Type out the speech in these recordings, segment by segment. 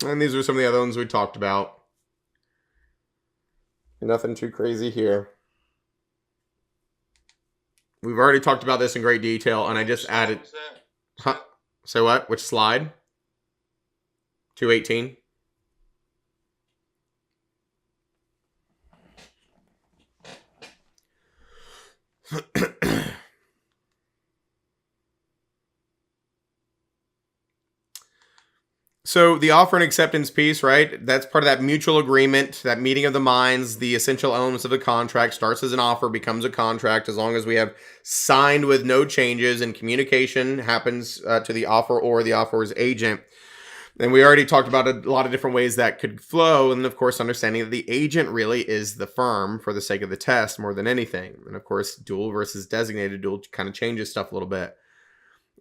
And these are some of the other ones we talked about. Nothing too crazy here. We've already talked about this in great detail, and I just added. Huh? Say what? Which slide? 218. So the offer and acceptance piece, right? That's part of that mutual agreement, that meeting of the minds. The essential elements of the contract starts as an offer, becomes a contract, as long as we have signed with no changes and communication happens to the offer or the offeror's agent. And we already talked about a lot of different ways that could flow. And of course, understanding that the agent really is the firm for the sake of the test more than anything. And of course, dual versus designated dual kind of changes stuff a little bit.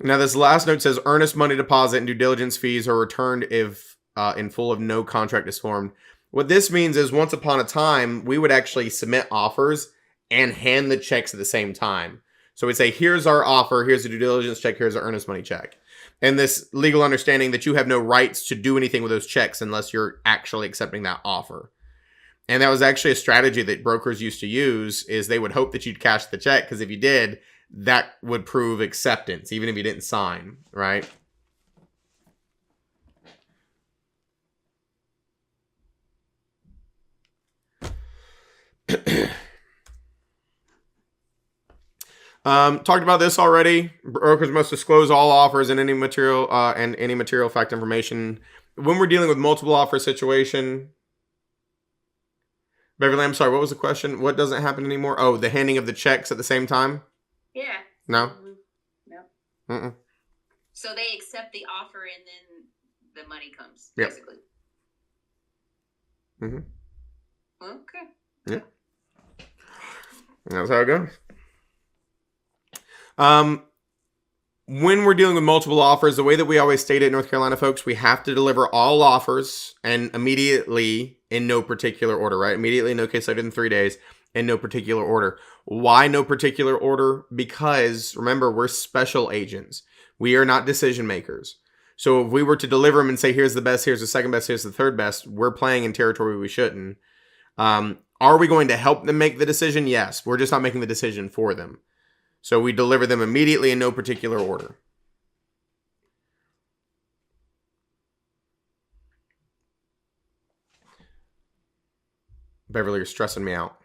Now, this last note says earnest money deposit and due diligence fees are returned if in full of no contract is formed. What this means is once upon a time, we would actually submit offers and hand the checks at the same time. So we'd say, here's our offer, here's a due diligence check, here's our earnest money check. And this legal understanding that you have no rights to do anything with those checks unless you're actually accepting that offer. And that was actually a strategy that brokers used to use, is they would hope that you'd cash the check, because if you did, that would prove acceptance, even if you didn't sign, right? Talked about this already. Brokers must disclose all offers and any material fact information when we're dealing with multiple offer situation. Beverly, I'm sorry, what was the question? What doesn't happen anymore? Oh, the handing of the checks at the same time? Yeah. No? No. Mm-mm. So they accept the offer and then the money comes, Yep. basically. Mm-hmm. Okay. Yeah. That's how it goes. When we're dealing with multiple offers, the way that we always state it, North Carolina folks, we have to deliver all offers and immediately in no particular order, right? Immediately, no case later than 3 days, in no particular order. Why no particular order? Because remember, we're special agents. We are not decision makers. So if we were to deliver them and say, here's the best, here's the second best, here's the third best, we're playing in territory we shouldn't. Are we going to help them make the decision? Yes. We're just not making the decision for them. So we deliver them immediately in no particular order. Beverly, you're stressing me out.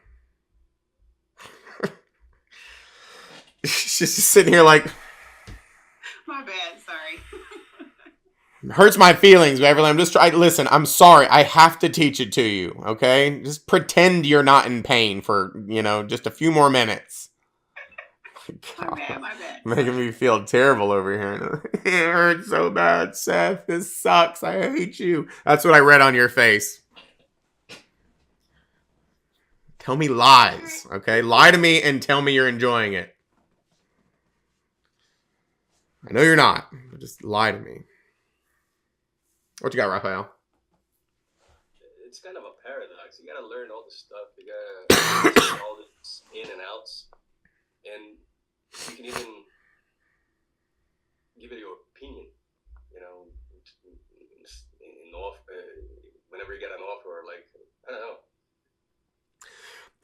She's just sitting here like... My bad, sorry. Hurts my feelings, Beverly. I'm just trying. Listen, I'm sorry. I have to teach it to you, okay? Just pretend you're not in pain for, just a few more minutes. My bad. Making me feel terrible over here. It hurts so bad, Seth. This sucks. I hate you. That's what I read on your face. Tell me lies, okay? Lie to me and tell me you're enjoying it. I know you're not, but just lie to me. What you got, Raphael? It's kind of a paradox. You gotta learn all this stuff. You gotta all this in and outs, and you can even give it your opinion. Whenever you get an offer, like, I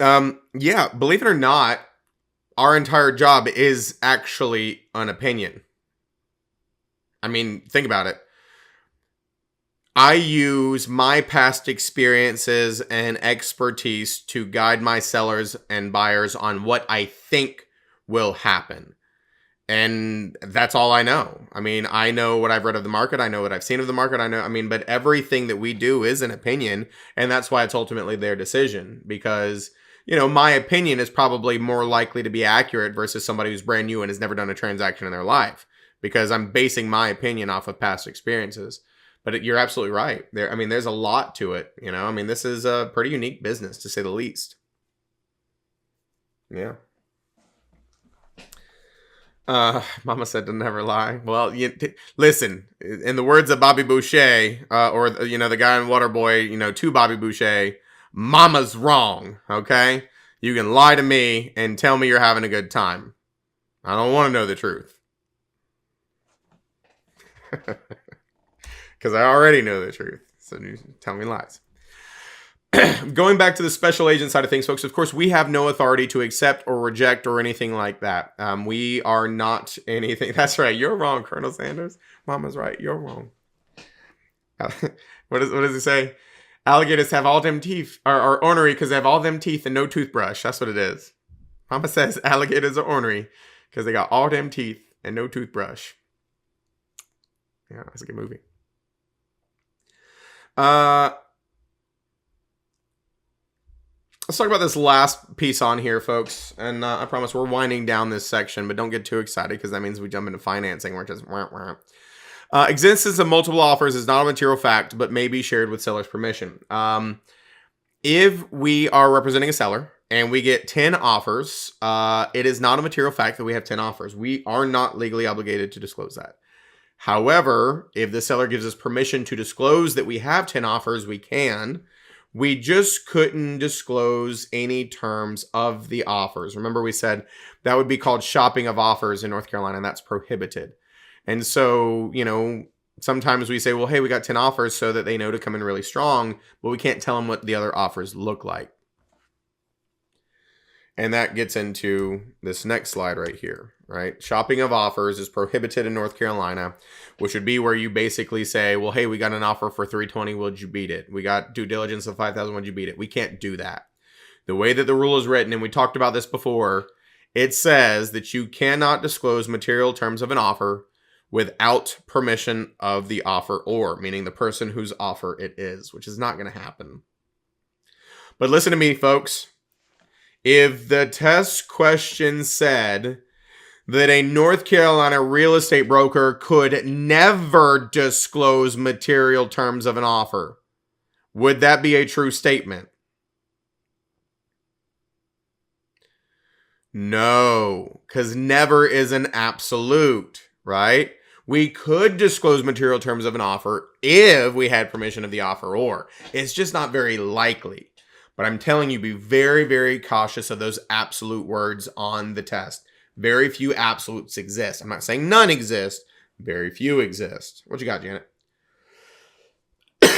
don't know. Yeah, believe it or not, our entire job is actually an opinion. I mean, think about it. I use my past experiences and expertise to guide my sellers and buyers on what I think will happen. And that's all I know. I mean, I know what I've read of the market. I know what I've seen of the market. But everything that we do is an opinion. And that's why it's ultimately their decision. Because, my opinion is probably more likely to be accurate versus somebody who's brand new and has never done a transaction in their life. Because I'm basing my opinion off of past experiences. But you're absolutely right. There's a lot to it. This is a pretty unique business, to say the least. Yeah. Mama said to never lie. Well, listen, in the words of Bobby Boucher, or, the guy in Waterboy, to Bobby Boucher, Mama's wrong, okay? You can lie to me and tell me you're having a good time. I don't want to know the truth. Because I already know the truth. So you tell me lies. Going back to the special agent side of things, folks, of course, we have no authority to accept or reject or anything like that. We are not anything. That's right. You're wrong, Colonel Sanders. Mama's right. You're wrong. What does it say? Alligators have all them teeth, are ornery because they have all them teeth and no toothbrush. That's what it is. Mama says alligators are ornery because they got all them teeth and no toothbrush. Yeah, that's a good movie. Let's talk about this last piece on here, folks. And I promise we're winding down this section, but don't get too excited because that means we jump into financing. We're just existence of multiple offers is not a material fact, but may be shared with seller's permission. If we are representing a seller and we get 10 offers, it is not a material fact that we have 10 offers. We are not legally obligated to disclose that. However, if the seller gives us permission to disclose that we have 10 offers, we can. We just couldn't disclose any terms of the offers. Remember, we said that would be called shopping of offers in North Carolina, and that's prohibited. And so, sometimes we say, well, hey, we got 10 offers so that they know to come in really strong, but we can't tell them what the other offers look like. And that gets into this next slide right here, right? Shopping of offers is prohibited in North Carolina, which would be where you basically say, well, hey, we got an offer for $320. Would you beat it? We got due diligence of $5,000. Would you beat it? We can't do that. The way that the rule is written, and we talked about this before, it says that you cannot disclose material terms of an offer without permission of the offeror, meaning the person whose offer it is, which is not going to happen. But listen to me, folks. If the test question said that a North Carolina real estate broker could never disclose material terms of an offer, would that be a true statement? No, because never is an absolute, right? We could disclose material terms of an offer if we had permission of the offeror. It's just not very likely. But I'm telling you, be very, very cautious of those absolute words on the test. Very few absolutes exist. I'm not saying none exist. Very few exist. What you got, Janet? So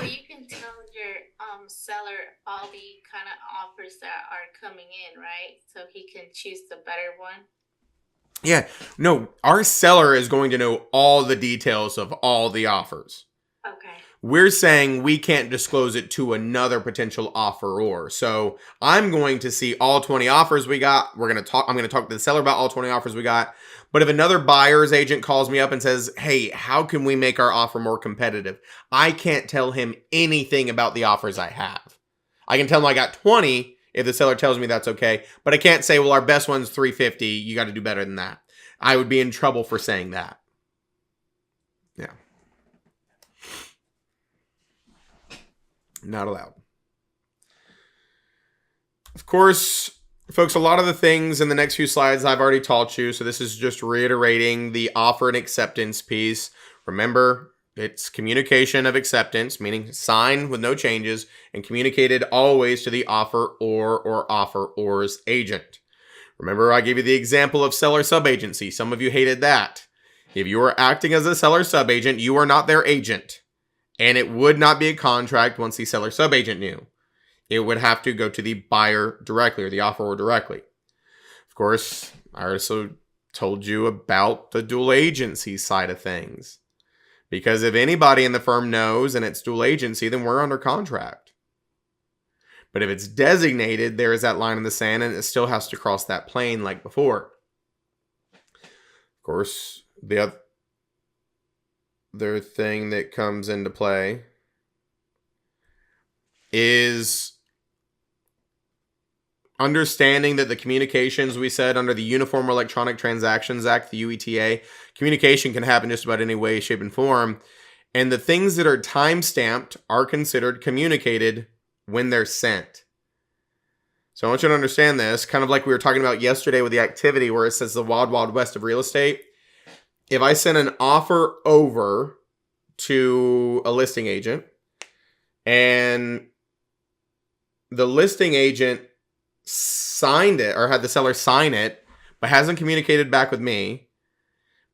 you can tell your seller all the kind of offers that are coming in, right? So he can choose the better one. Yeah. No, our seller is going to know all the details of all the offers. Okay. We're saying we can't disclose it to another potential offeror. So I'm going to see all 20 offers we got. I'm going to talk to the seller about all 20 offers we got. But if another buyer's agent calls me up and says, hey, how can we make our offer more competitive? I can't tell him anything about the offers I have. I can tell him I got 20 if the seller tells me that's okay. But I can't say, well, our best one's $350. You got to do better than that. I would be in trouble for saying that. Yeah. Not allowed. Of course, folks, a lot of the things in the next few slides I've already taught you. So this is just reiterating the offer and acceptance piece. Remember, it's communication of acceptance, meaning signed with no changes and communicated always to the offeror or offeror's agent. Remember, I gave you the example of seller subagency. Some of you hated that. If you are acting as a seller subagent, you are not their agent. And it would not be a contract once the seller subagent knew. It would have to go to the buyer directly or the offeror directly. Of course, I also told you about the dual agency side of things. Because if anybody in the firm knows and it's dual agency, then we're under contract. But if it's designated, there is that line in the sand and it still has to cross that plane like before. Of course, the other thing that comes into play is understanding that the communications we said under the Uniform Electronic Transactions Act, the UETA, communication can happen just about any way, shape, and form. And the things that are time-stamped are considered communicated when they're sent. So I want you to understand this, kind of like we were talking about yesterday with the activity where it says the wild, wild west of real estate. If I send an offer over to a listing agent and the listing agent signed it or had the seller sign it, but hasn't communicated back with me,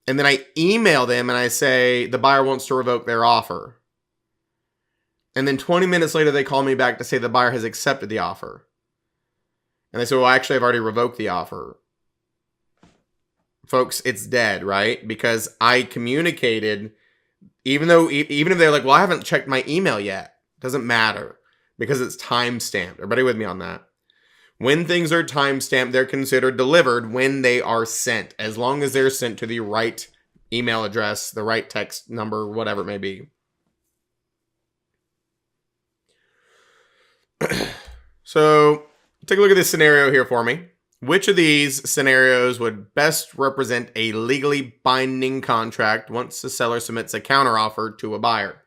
and then I email them and I say the buyer wants to revoke their offer, And then 20 minutes later, they call me back to say the buyer has accepted the offer. And they say, well, actually, I've already revoked the offer. Folks, it's dead, right? Because I communicated, even if they're like, well, I haven't checked my email yet. Doesn't matter because it's time-stamped. Everybody with me on that? When things are time-stamped, they're considered delivered when they are sent, as long as they're sent to the right email address, the right text number, whatever it may be. So take a look at this scenario here for me. Which of these scenarios would best represent a legally binding contract once the seller submits a counteroffer to a buyer?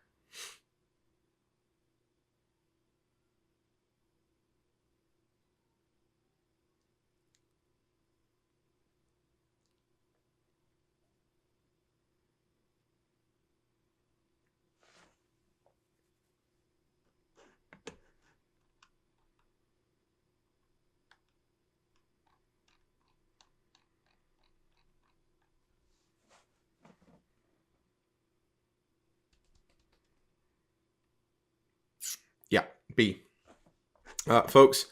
Yeah, B. Folks,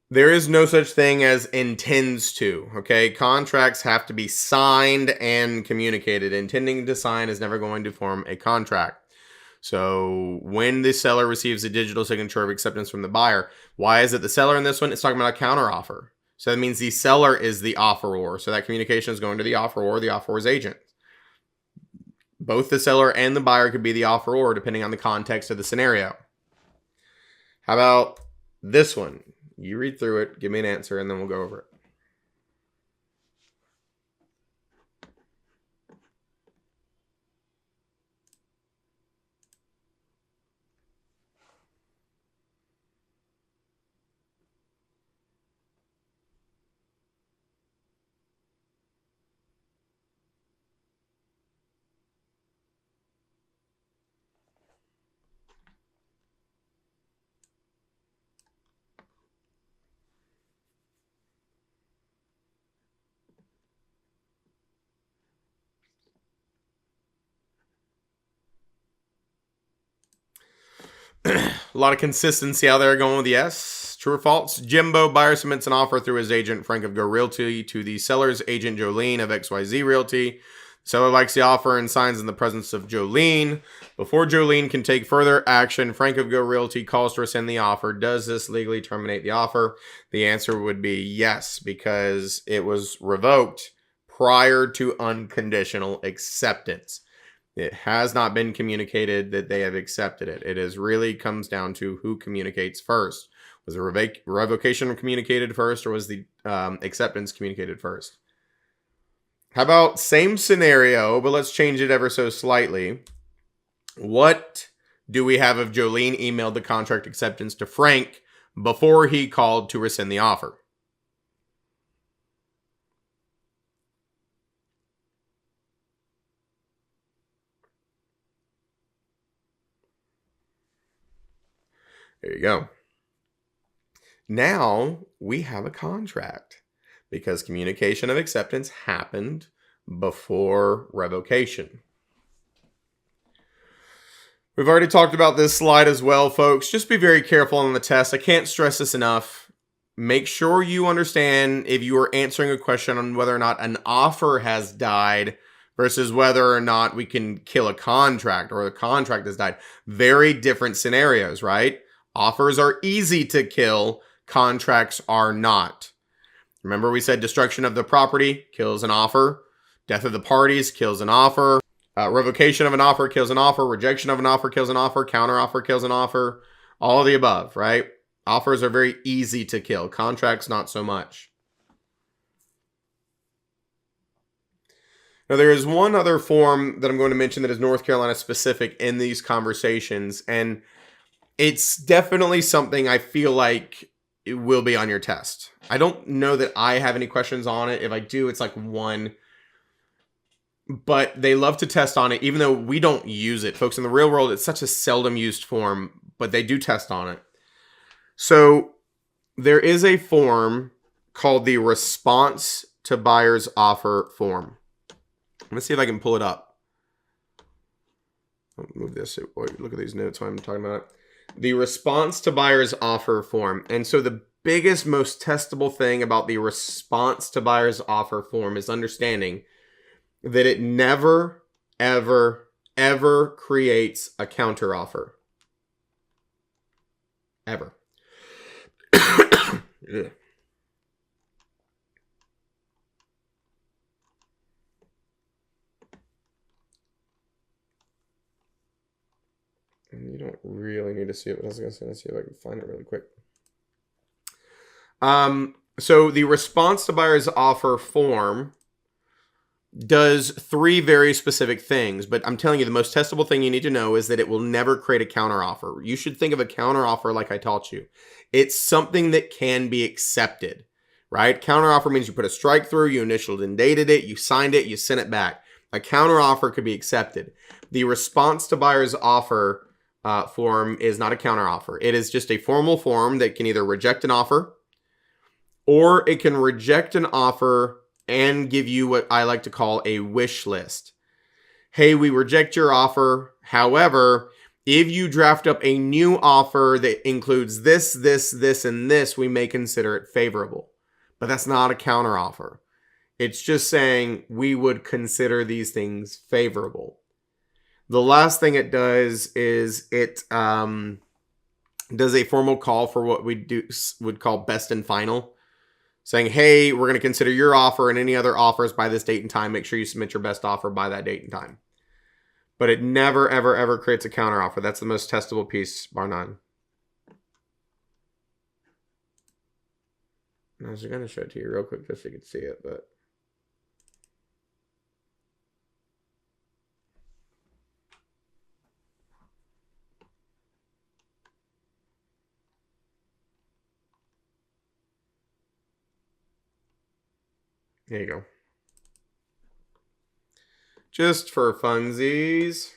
there is no such thing as intends to, okay? Contracts have to be signed and communicated. Intending to sign is never going to form a contract. So when the seller receives a digital signature of acceptance from the buyer, why is it the seller in this one? It's talking about a counteroffer. So that means the seller is the offeror. So that communication is going to the offeror, the offeror's agent. Both the seller and the buyer could be the offeror depending on the context of the scenario. How about this one? You read through it, give me an answer, and then we'll go over it. A lot of consistency out there going with yes. True or false? Jimbo, buyer submits an offer through his agent, Frank of Go Realty, to the seller's agent, Jolene of XYZ Realty. Seller likes the offer and signs in the presence of Jolene. Before Jolene can take further action, Frank of Go Realty calls to rescind the offer. Does this legally terminate the offer? The answer would be yes, because it was revoked prior to unconditional acceptance. It has not been communicated that they have accepted it. It is really comes down to who communicates first. Was the revocation communicated first, or was the acceptance communicated first? How about same scenario, but let's change it ever so slightly. What do we have if Jolene emailed the contract acceptance to Frank before he called to rescind the offer? There you go. Now we have a contract because communication of acceptance happened before revocation. We've already talked about this slide as well, folks. Just be very careful on the test. I can't stress this enough. Make sure you understand if you are answering a question on whether or not an offer has died versus whether or not we can kill a contract or the contract has died. Very different scenarios, right? Offers are easy to kill. Contracts are not. Remember we said destruction of the property kills an offer. Death of the parties kills an offer. Revocation of an offer kills an offer. Rejection of an offer kills an offer. Counteroffer kills an offer. All of the above, right? Offers are very easy to kill. Contracts, not so much. Now, there is one other form that I'm going to mention that is North Carolina specific in these conversations, and it's definitely something I feel like it will be on your test. I don't know that I have any questions on it. If I do, it's like one. But they love to test on it, even though we don't use it. Folks, in the real world, it's such a seldom used form, but they do test on it. So there is a form called the response to buyer's offer form. Let's see if I can pull it up. I'll move this. Look at these notes while I'm talking about it. The response to buyer's offer form. And so the biggest, most testable thing about the response to buyer's offer form is understanding that it never, ever, ever creates a counteroffer. Ever. Ugh. And you don't really need to see it, but I was going to see if I can find it really quick. So the response to buyer's offer form does 3 very specific things, but I'm telling you, the most testable thing you need to know is that it will never create a counteroffer. You should think of a counteroffer like I taught you. It's something that can be accepted, right? Counteroffer means you put a strike through, you initialed and dated it, you signed it, you sent it back. A counteroffer could be accepted. The response to buyer's offer form is not a counteroffer. It is just a formal form that can either reject an offer or it can reject an offer and give you what I like to call a wish list. Hey, we reject your offer. However, if you draft up a new offer that includes this, this, this, and this, we may consider it favorable. But that's not a counteroffer. It's just saying we would consider these things favorable. The last thing it does is it does a formal call for what we would call best and final. Saying, hey, we're going to consider your offer and any other offers by this date and time. Make sure you submit your best offer by that date and time. But it never, ever, ever creates a counteroffer. That's the most testable piece, bar none. I was going to show it to you real quick just so you could see it, but... There you go. Just for funsies.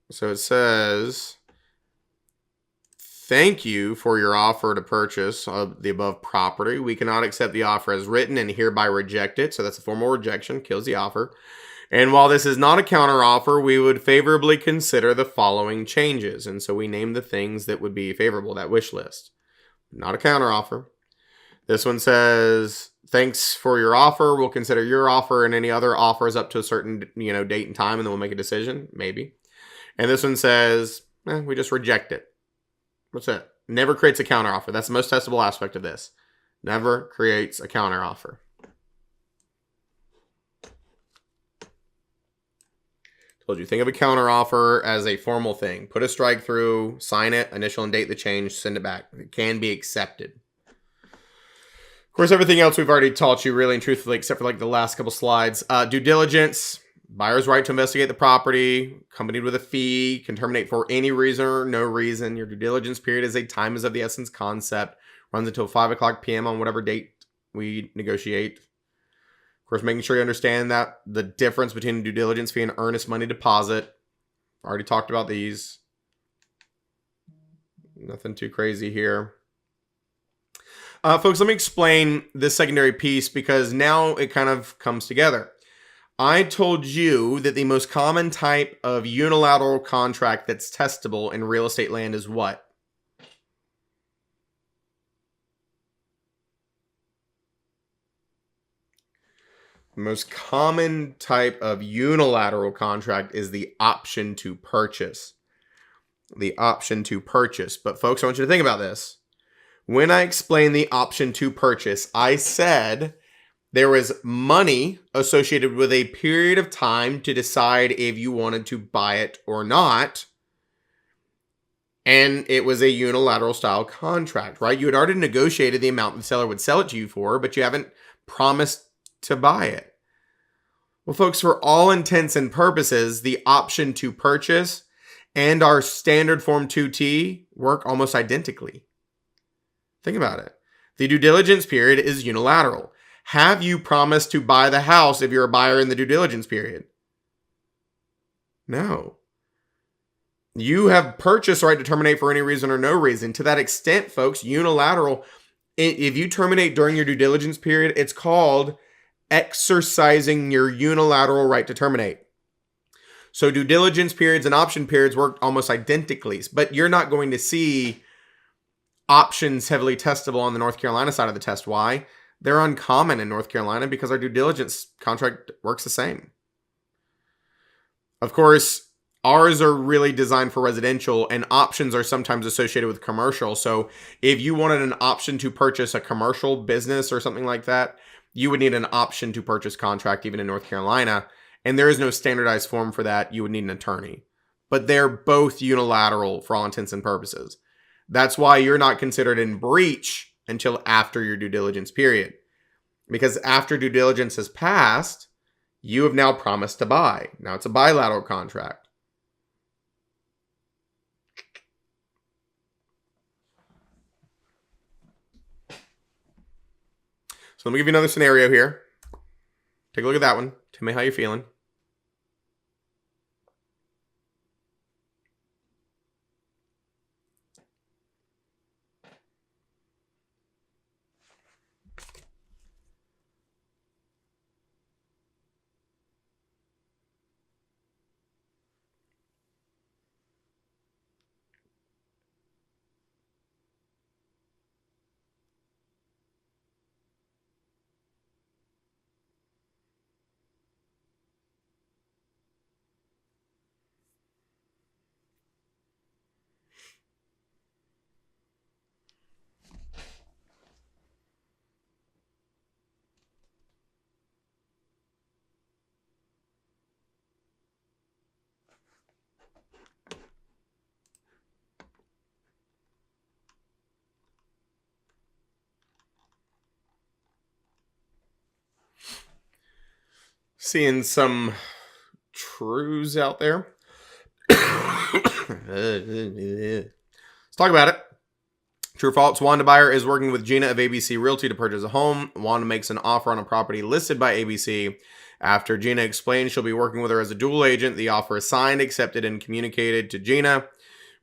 So it says, thank you for your offer to purchase of the above property. We cannot accept the offer as written and hereby reject it. So that's a formal rejection, kills the offer. And while this is not a counteroffer, we would favorably consider the following changes. And so we name the things that would be favorable, that wish list. Not a counteroffer. This one says, thanks for your offer. We'll consider your offer and any other offers up to a certain, date and time, and then we'll make a decision, maybe. And this one says, we just reject it. What's that? Never creates a counteroffer. That's the most testable aspect of this. Never creates a counteroffer. Told you, think of a counteroffer as a formal thing. Put a strike through, sign it, initial and date the change, send it back. It can be accepted. Of course, everything else we've already taught you really and truthfully, except for like the last couple slides. Due diligence, buyer's right to investigate the property, accompanied with a fee, can terminate for any reason or no reason. Your due diligence period is a time is of the essence concept. Runs until 5 o'clock p.m. on whatever date we negotiate. Of course, making sure you understand that the difference between a due diligence fee and earnest money deposit. Already talked about these. Nothing too crazy here. Folks, let me explain this secondary piece because now it kind of comes together. I told you that the most common type of unilateral contract that's testable in real estate land is what? The most common type of unilateral contract is the option to purchase. The option to purchase. But folks, I want you to think about this. When I explained the option to purchase, I said there was money associated with a period of time to decide if you wanted to buy it or not. And it was a unilateral style contract, right? You had already negotiated the amount the seller would sell it to you for, but you haven't promised to buy it. Well, folks, for all intents and purposes, the option to purchase and our standard Form 2T work almost identically. Think about it. The due diligence period is unilateral. Have you promised to buy the house if you're a buyer in the due diligence period? No. You have purchase right to terminate for any reason or no reason. To that extent, folks, unilateral if you terminate during your due diligence period, it's called exercising your unilateral right to terminate. So due diligence periods and option periods work almost identically, but you're not going to see options heavily testable on the North Carolina side of the test. Why? They're uncommon in North Carolina because our due diligence contract works the same. Of course, ours are really designed for residential, and options are sometimes associated with commercial. So if you wanted an option to purchase a commercial business or something like that, you would need an option to purchase contract even in North Carolina. And there is no standardized form for that. You would need an attorney. But they're both unilateral for all intents and purposes. That's why you're not considered in breach until after your due diligence period. Because after due diligence has passed, you have now promised to buy. Now it's a bilateral contract. So let me give you another scenario here. Take a look at that one. Tell me how you're feeling. Seeing some truths out there. Let's talk about it. True or false? Wanda Buyer is working with Gina of ABC Realty to purchase a home. Wanda makes an offer on a property listed by ABC. After Gina explains she'll be working with her as a dual agent, the offer is signed, accepted, and communicated to Gina.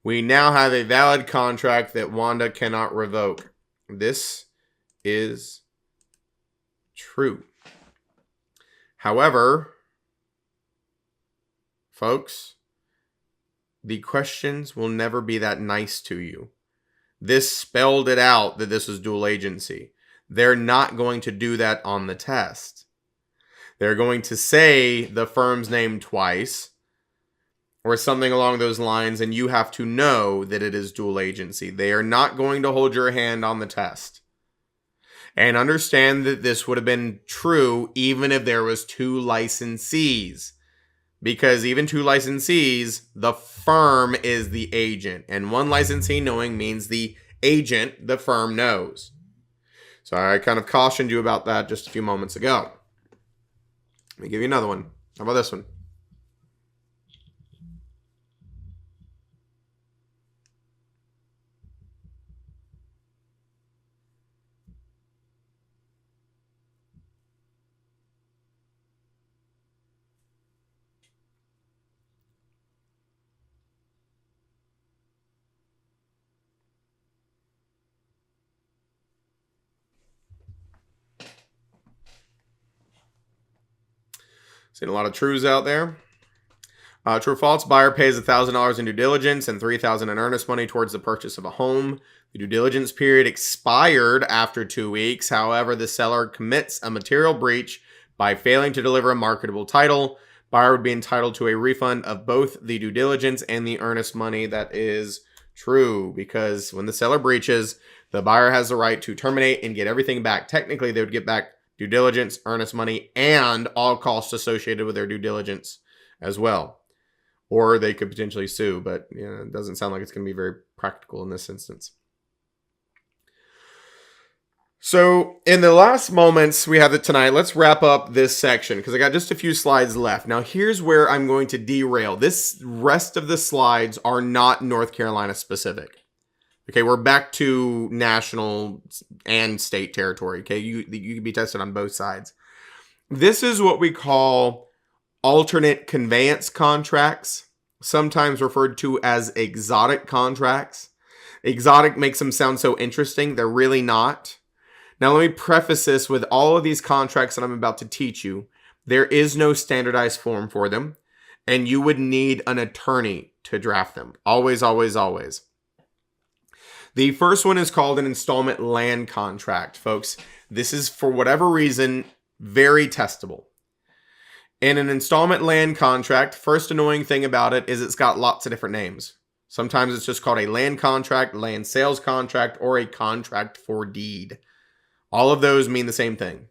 We now have a valid contract that Wanda cannot revoke. This is true. However, folks, the questions will never be that nice to you. This spelled it out that this was dual agency. They're not going to do that on the test. They're going to say the firm's name twice or something along those lines, and you have to know that it is dual agency. They are not going to hold your hand on the test. And understand that this would have been true even if there was two licensees. Because even two licensees, the firm is the agent. And one licensee knowing means the agent, the firm, knows. So I kind of cautioned you about that just a few moments ago. Let me give you another one. How about this one? Seen a lot of truths out there. True or false? Buyer pays $1,000 in due diligence and $3,000 in earnest money towards the purchase of a home. The due diligence period expired after 2 weeks. However, the seller commits a material breach by failing to deliver a marketable title. Buyer would be entitled to a refund of both the due diligence and the earnest money. That is true, because when the seller breaches, the buyer has the right to terminate and get everything back. Technically, they would get back due diligence, earnest money, and all costs associated with their due diligence as well. Or they could potentially sue, but it doesn't sound like it's going to be very practical in this instance. So in the last moments we have it tonight, let's wrap up this section because I got just a few slides left. Now here's where I'm going to derail. This rest of the slides are not North Carolina specific. Okay, we're back to national and state territory. Okay, you can be tested on both sides. This is what we call alternate conveyance contracts, sometimes referred to as exotic contracts. Exotic makes them sound so interesting. They're really not. Now, let me preface this with all of these contracts that I'm about to teach you. There is no standardized form for them, and you would need an attorney to draft them. Always, always, always. The first one is called an installment land contract, folks. This is, for whatever reason, very testable. In an installment land contract, first annoying thing about it is it's got lots of different names. Sometimes it's just called a land contract, land sales contract, or a contract for deed. All of those mean the same thing.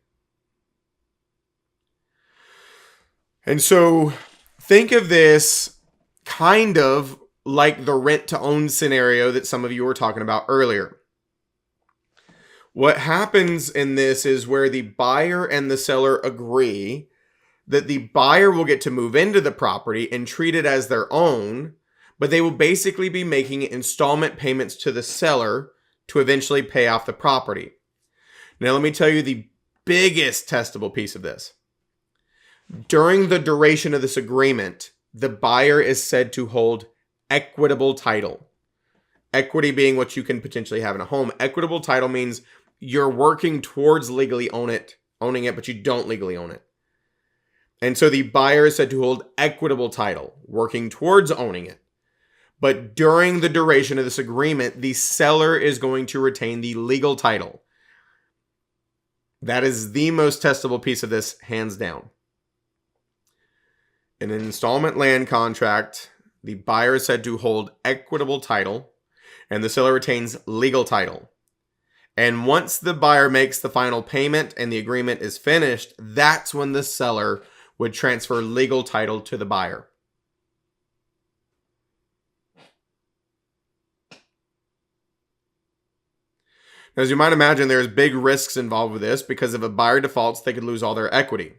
And so think of this kind of like the rent to own scenario that some of you were talking about earlier. What happens in this is where the buyer and the seller agree that the buyer will get to move into the property and treat it as their own, but they will basically be making installment payments to the seller to eventually pay off the property. Now, let me tell you the biggest testable piece of this. During the duration of this agreement, the buyer is said to hold equitable title. Equity being what you can potentially have in a home. Equitable title means you're working towards legally owning it, but you don't legally own it. And so the buyer is said to hold equitable title, working towards owning it. But during the duration of this agreement, the seller is going to retain the legal title. That is the most testable piece of this, hands down. In an installment land contract, the buyer is said to hold equitable title, and the seller retains legal title. And once the buyer makes the final payment and the agreement is finished, that's when the seller would transfer legal title to the buyer. As you might imagine, there's big risks involved with this because if a buyer defaults, they could lose all their equity.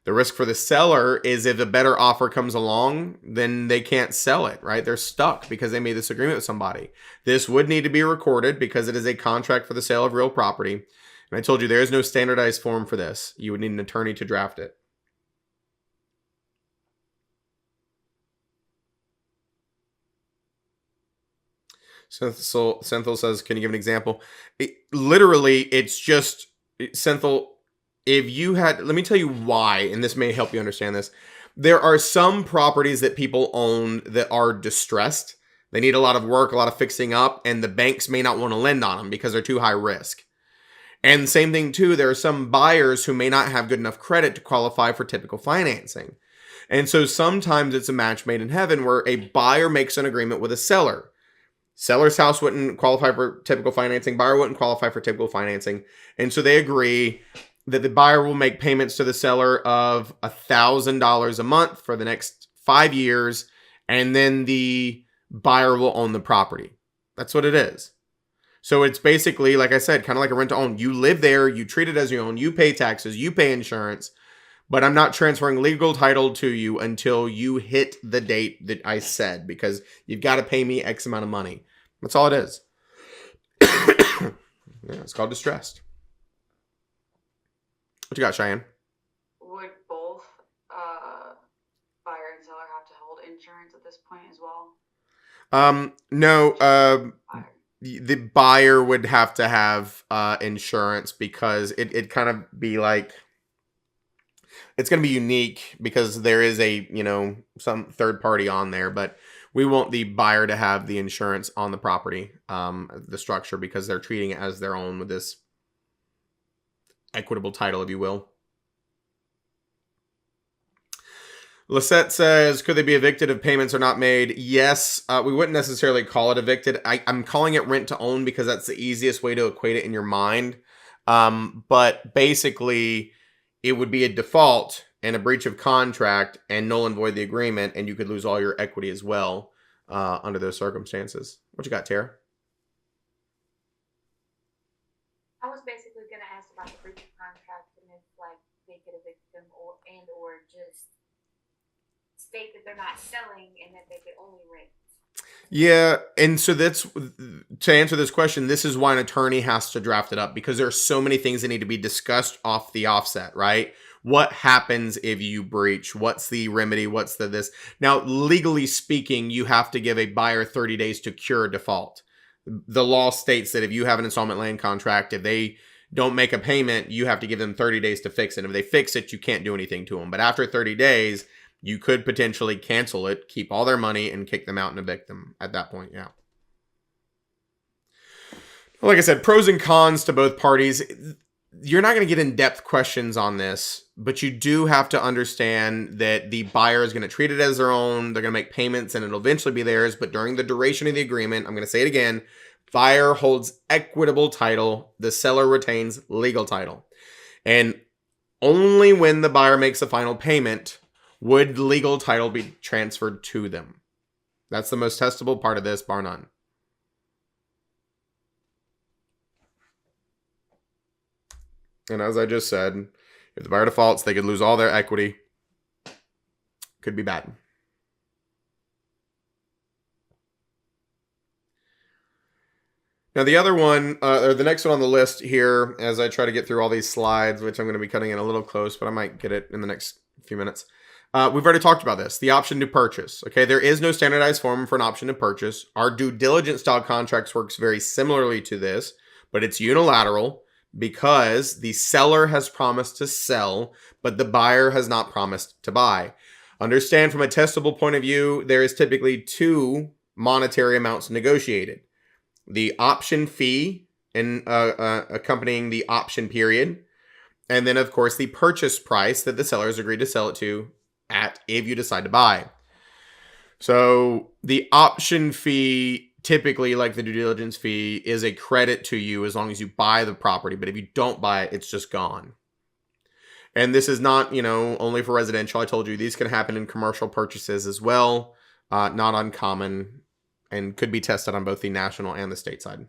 The risk for the seller is if a better offer comes along, then they can't sell it, right? They're stuck because they made this agreement with somebody. This would need to be recorded because it is a contract for the sale of real property. And I told you there is no standardized form for this. You would need an attorney to draft it. Senthil says, can you give an example? It's just, Senthil, if you had, let me tell you why, and this may help you understand this. There are some properties that people own that are distressed. They need a lot of work, a lot of fixing up, and the banks may not want to lend on them because they're too high risk. And same thing too, there are some buyers who may not have good enough credit to qualify for typical financing. And so sometimes it's a match made in heaven where a buyer makes an agreement with a seller. Seller's house wouldn't qualify for typical financing. Buyer wouldn't qualify for typical financing. And so they agree that the buyer will make payments to the seller of $1,000 a month for the next 5 years. And then the buyer will own the property. That's what it is. So it's basically, like I said, kind of like a rent to own. You live there, you treat it as your own, you pay taxes, you pay insurance, but I'm not transferring legal title to you until you hit the date that I said, because you've got to pay me X amount of money. That's all it is. Yeah, it's called distressed. What you got, Cheyenne? Would both buyer and seller have to hold insurance at this point as well? No. The buyer would have to have insurance because it kind of be like, it's going to be unique because there is some third party on there, but we want the buyer to have the insurance on the property, the structure, because they're treating it as their own with this equitable title, if you will. Lisette says, could they be evicted if payments are not made? Yes, we wouldn't necessarily call it evicted. I'm calling it rent to own because that's the easiest way to equate it in your mind. But basically, it would be a default and a breach of contract and null and void the agreement, and you could lose all your equity as well under those circumstances. What you got, Tara? I was basically going to ask about the breach of contract and if they could evict them or just state that they're not selling and that they could only rent. Yeah, and so that's, to answer this question, this is why an attorney has to draft it up, because there are so many things that need to be discussed off the offset, right? What happens if you breach? What's the remedy? What's this? Now, legally speaking, you have to give a buyer 30 days to cure a default. The law states that if you have an installment land contract, if they don't make a payment, you have to give them 30 days to fix it. If they fix it, you can't do anything to them. But after 30 days, you could potentially cancel it, keep all their money, and kick them out and evict them at that point, yeah. Like I said, pros and cons to both parties. You're not going to get in-depth questions on this, but you do have to understand that the buyer is going to treat it as their own. They're going to make payments and it'll eventually be theirs. But during the duration of the agreement, I'm going to say it again, buyer holds equitable title. The seller retains legal title. And only when the buyer makes a final payment would legal title be transferred to them. That's the most testable part of this, bar none. And as I just said, if the buyer defaults, they could lose all their equity. Could be bad. Now the other one, or the next one on the list here, as I try to get through all these slides, which I'm going to be cutting in a little close, but I might get it in the next few minutes. We've already talked about this, the option to purchase. Okay, there is no standardized form for an option to purchase. Our due diligence style contracts works very similarly to this, but it's unilateral because the seller has promised to sell, but the buyer has not promised to buy. Understand from a testable point of view, there is typically two monetary amounts negotiated. The option fee in accompanying the option period, and then of course the purchase price that the seller has agreed to sell it to at if you decide to buy. So the option fee, typically like the due diligence fee, is a credit to you as long as you buy the property. But if you don't buy it, it's just gone. And this is not, only for residential. I told you these can happen in commercial purchases as well. Not uncommon, and could be tested on both the national and the state side.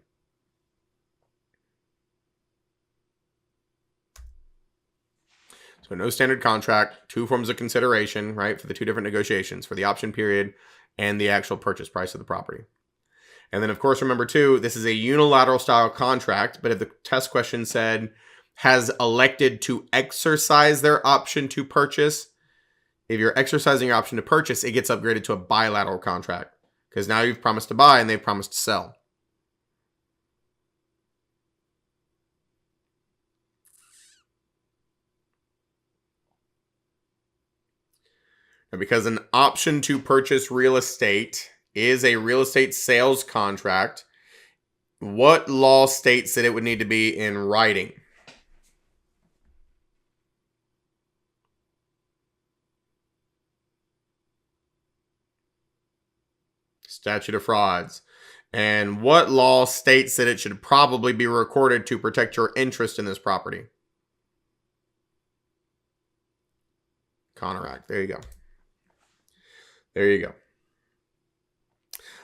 So no standard contract, two forms of consideration, right, for the two different negotiations, for the option period and the actual purchase price of the property. And then, of course, remember, too, this is a unilateral style contract, but if the test question said, has elected to exercise their option to purchase, if you're exercising your option to purchase, it gets upgraded to a bilateral contract because now you've promised to buy and they've promised to sell. And because an option to purchase real estate is a real estate sales contract, what law states that it would need to be in writing? Statute of frauds. And what law states that it should probably be recorded to protect your interest in this property? Connor Act. There you go. There you go.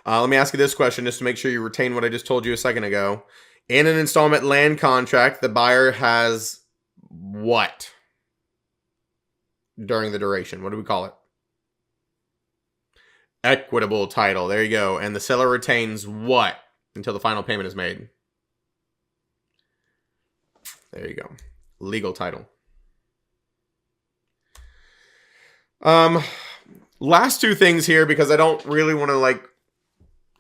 Let me ask you this question just to make sure you retain what I just told you a second ago. In an installment land contract, the buyer has what during the duration? What do we call it? Equitable title. There you go. And the seller retains what until the final payment is made? There you go. Legal title. Last two things here, because I don't really want to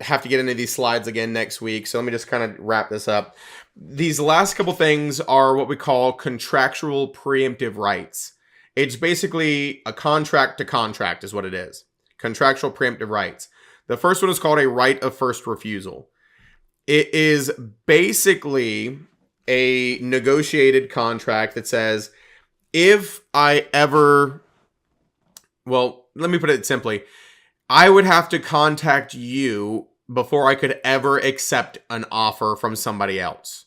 have to get into these slides again next week. So let me just kind of wrap this up. These last couple things are what we call contractual preemptive rights. It's basically a contract to contract is what it is. Contractual preemptive rights. The first one is called a right of first refusal. It is basically a negotiated contract that says, if I ever, let me put it simply, I would have to contact you before I could ever accept an offer from somebody else.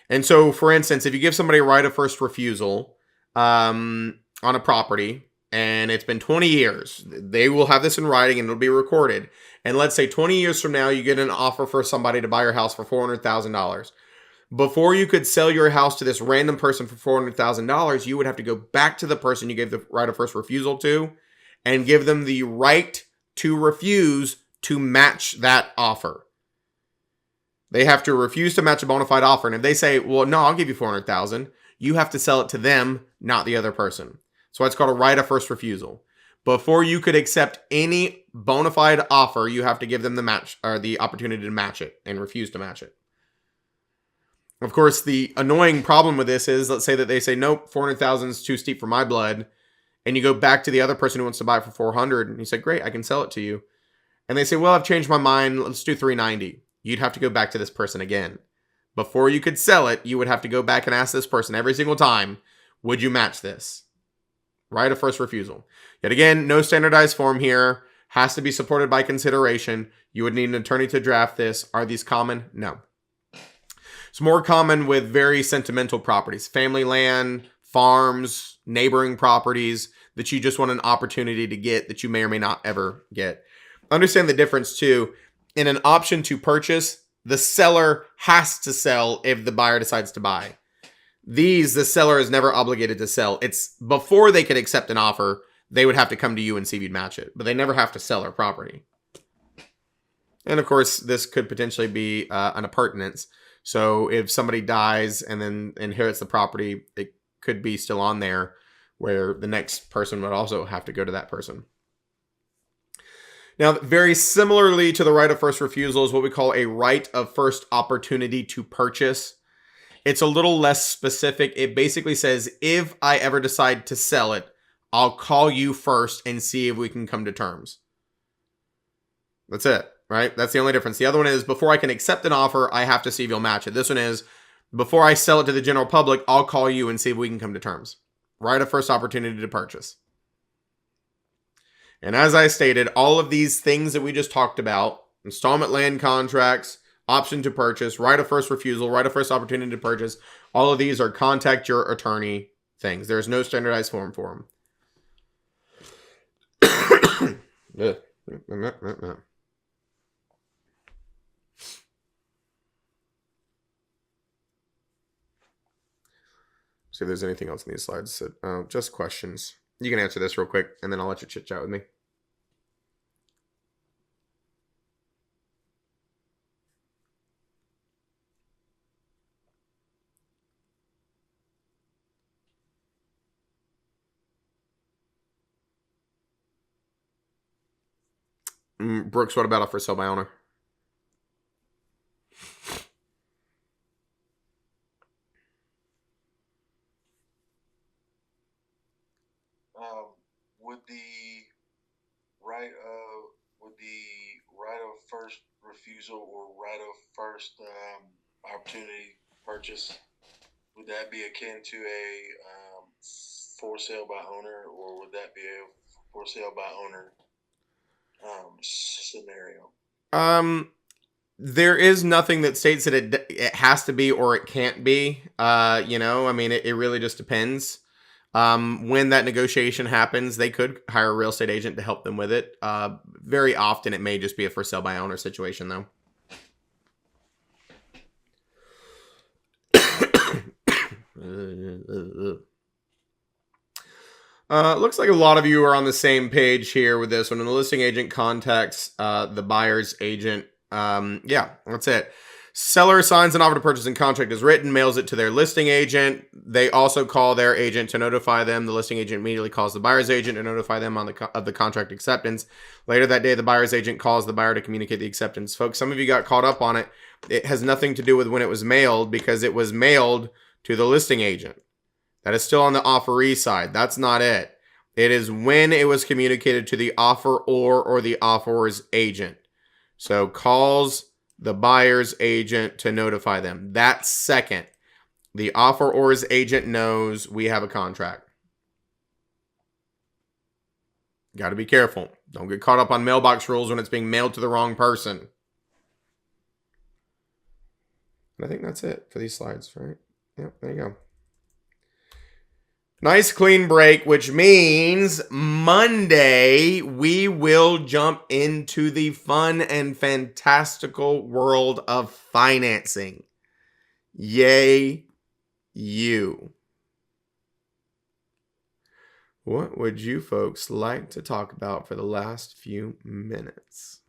And so, for instance, if you give somebody a right of first refusal on a property, and it's been 20 years, they will have this in writing and it'll be recorded. And let's say 20 years from now, you get an offer for somebody to buy your house for $400,000. Before you could sell your house to this random person for $400,000, you would have to go back to the person you gave the right of first refusal to and give them the right to refuse to match that offer. They have to refuse to match a bona fide offer. And if they say, well, no, I'll give you $400,000, you have to sell it to them, not the other person. So it's called a right of first refusal. Before you could accept any bona fide offer, you have to give them the match or the opportunity to match it and refuse to match it. Of course, the annoying problem with this is, let's say that they say, nope, 400,000 is too steep for my blood. And you go back to the other person who wants to buy it for 400, and you say, great, I can sell it to you. And they say, well, I've changed my mind. Let's do 390. You'd have to go back to this person again. Before you could sell it, you would have to go back and ask this person every single time, would you match this? Right of first refusal. Yet again, no standardized form here. Has to be supported by consideration. You would need an attorney to draft this. Are these common? No. It's more common with very sentimental properties. Family land, farms, neighboring properties that you just want an opportunity to get that you may or may not ever get. Understand the difference too. In an option to purchase, the seller has to sell if the buyer decides to buy. These, the seller is never obligated to sell. It's before they could accept an offer, they would have to come to you and see if you'd match it. But they never have to sell their property. And of course, this could potentially be an appurtenance. So if somebody dies and then inherits the property, it could be still on there where the next person would also have to go to that person. Now, very similarly to the right of first refusal is what we call a right of first opportunity to purchase. It's a little less specific. It basically says, if I ever decide to sell it, I'll call you first and see if we can come to terms. That's it, right? That's the only difference. The other one is, before I can accept an offer, I have to see if you'll match it. This one is, before I sell it to the general public, I'll call you and see if we can come to terms. Right of first opportunity to purchase. And as I stated, all of these things that we just talked about, installment land contracts, option to purchase, right of first refusal, right of first opportunity to purchase, all of these are contact your attorney things. There's no standardized form for them. See if there's anything else in these slides. Just questions. You can answer this real quick, and then I'll let you chit chat with me. Brooks, what about a for sale by owner? Would the right of first refusal or right of first opportunity purchase, would that be akin to a for sale by owner, or would that be a for sale by owner scenario? There is nothing that states that it has to be or it can't be. It really just depends. When that negotiation happens, they could hire a real estate agent to help them with it. Very often it may just be a for sale by owner situation though. Looks like a lot of you are on the same page here with this one. When the listing agent contacts the buyer's agent, yeah, that's it. Seller signs an offer to purchase and contract is written, mails it to their listing agent. They also call their agent to notify them. The listing agent immediately calls the buyer's agent to notify them of the contract acceptance. Later that day, the buyer's agent calls the buyer to communicate the acceptance. Folks, some of you got caught up on it. It has nothing to do with when it was mailed, because it was mailed to the listing agent. That is still on the offeree side. That's not it. It is when it was communicated to the offeror or the offeror's agent. So calls the buyer's agent to notify them. That second, the offeror's agent knows we have a contract. Got to be careful. Don't get caught up on mailbox rules when it's being mailed to the wrong person. And I think that's it for these slides, right? Yep, there you go. Nice clean break, which means Monday we will jump into the fun and fantastical world of financing. Yay, you. What would you folks like to talk about for the last few minutes?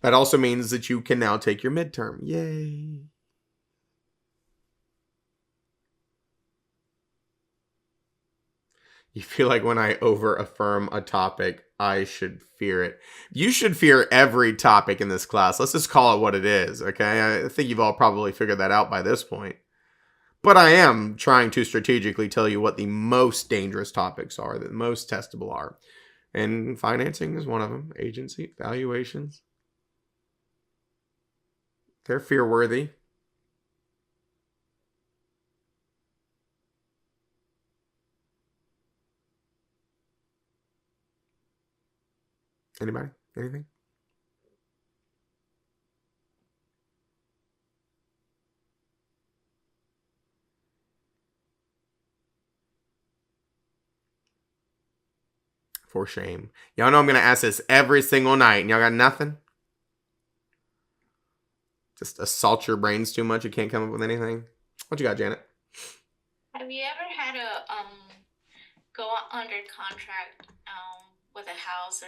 That also means that you can now take your midterm. Yay. You feel like when I over affirm a topic, I should fear it. You should fear every topic in this class. Let's just call it what it is, okay? I think you've all probably figured that out by this point. But I am trying to strategically tell you what the most dangerous topics are, that most testable are. And financing is one of them. Agency, valuations. They're fear-worthy. Anybody? Anything? For shame. Y'all know I'm going to ask this every single night, and y'all got nothing? Just assault your brains too much, you can't come up with anything? What you got, Janet? Have you ever had to go under contract with a house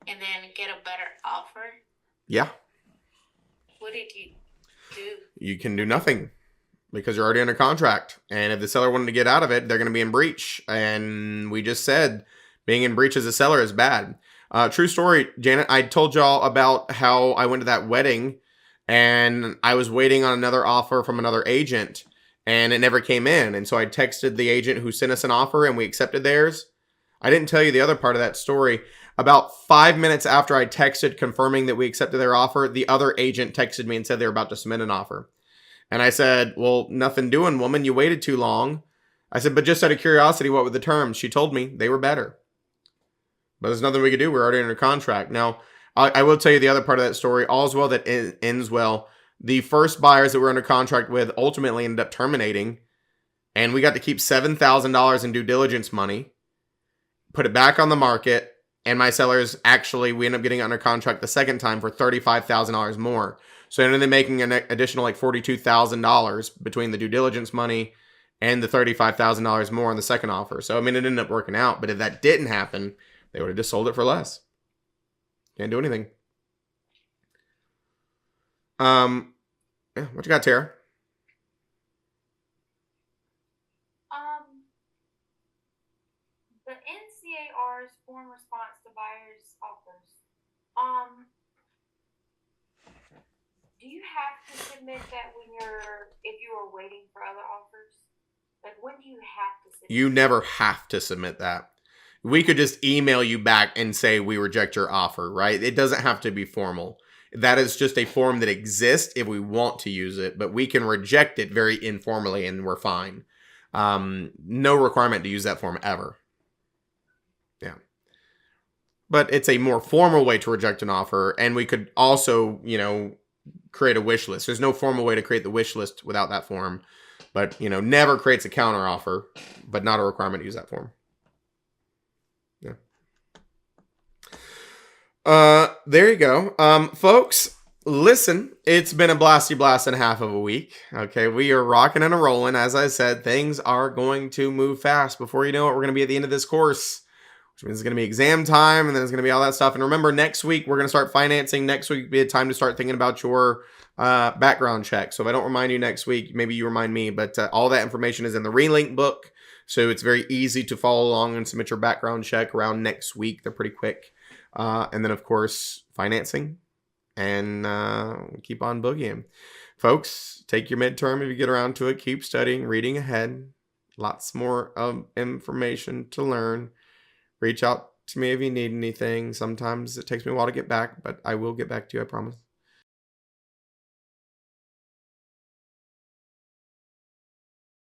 and then get a better offer? Yeah. What did you do? You can do nothing because you're already under contract. And if the seller wanted to get out of it, they're going to be in breach. And we just said being in breach as a seller is bad. True story, Janet. I told y'all about how I went to that wedding and I was waiting on another offer from another agent and it never came in. And so I texted the agent who sent us an offer and we accepted theirs. I didn't tell you the other part of that story. About 5 minutes after I texted confirming that we accepted their offer, the other agent texted me and said they were about to submit an offer. And I said, well, nothing doing, woman. You waited too long. I said, but just out of curiosity, what were the terms? She told me they were better. But there's nothing we could do. We're already under contract. Now, I will tell you the other part of that story. All's well that ends well. The first buyers that we're under contract with ultimately ended up terminating. And we got to keep $7,000 in due diligence money, put it back on the market. And my sellers, actually, we ended up getting under contract the second time for $35,000 more. So I ended up making an additional like $42,000 between the due diligence money and the $35,000 more on the second offer. So, I mean, it ended up working out. But if that didn't happen, they would have just sold it for less. Can't do anything. Yeah, what you got, Tara? The NCAR's form response to buyers' offers. Do you have to submit that if you are waiting for other offers? Like, when do you have to submit? You never have to submit that. We could just email you back and say we reject your offer, right? It doesn't have to be formal. That is just a form that exists if we want to use it, but we can reject it very informally and we're fine. No requirement to use that form ever. Yeah. But it's a more formal way to reject an offer, and we could also, create a wish list. There's no formal way to create the wish list without that form, but, never creates a counter offer, but not a requirement to use that form. Yeah. There you go. Folks, listen, it's been a blasty blast and a half of a week. Okay, we are rocking and a rolling. As I said, things are going to move fast. Before you know it, we're going to be at the end of this course, which means it's going to be exam time, and then it's going to be all that stuff. And remember, next week, we're going to start financing. Next week will be a time to start thinking about your background check. So if I don't remind you next week, maybe you remind me. But all that information is in the Relink book. So it's very easy to follow along and submit your background check around next week. They're pretty quick. And then, of course, financing. And keep on boogieing. Folks, take your midterm if you get around to it. Keep studying, reading ahead. Lots more information to learn. Reach out to me if you need anything. Sometimes it takes me a while to get back, but I will get back to you, I promise.